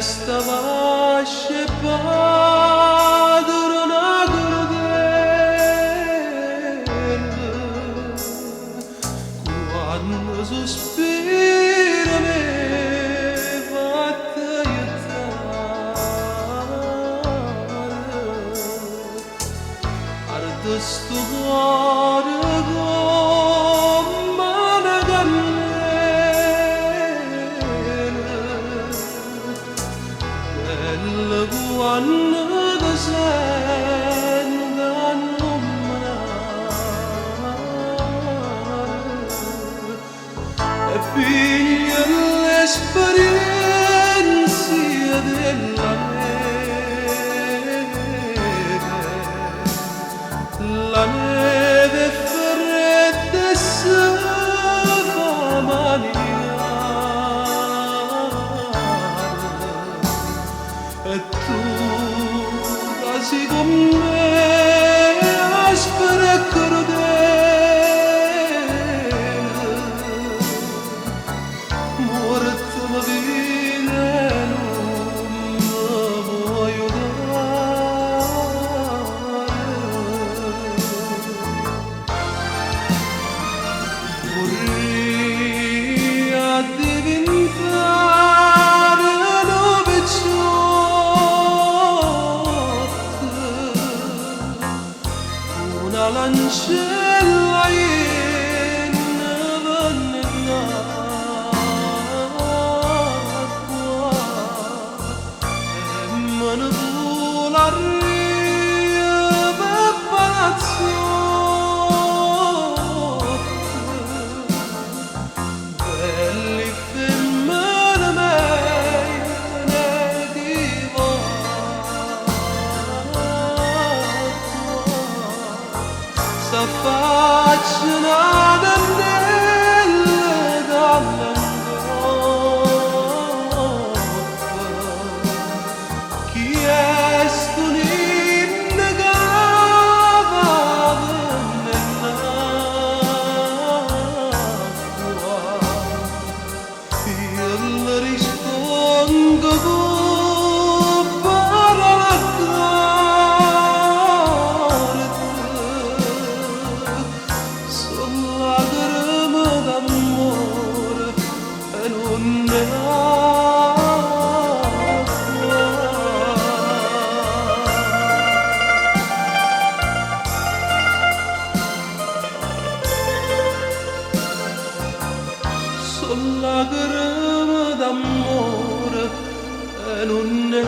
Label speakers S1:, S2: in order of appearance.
S1: stava padrona credere quando sospira me fatta aiutare arde sto cuore come una candela quando ti sento e piglia l'esperienza della neve è fredda e si fa maniare e tu quasi con me aspera e crudele morte ma viene non mi vuoi aiutare vorrei diventare dove una lancella in nell'acqua e me ne vola per palazzotti belli femmine mene di sta faccia nata nelle dall'angoscia chi è sto ninno che va nell'acqua io le rispondo con parole sono lacrime d'amore e non ne acqua sono lacrime d'amore e non ne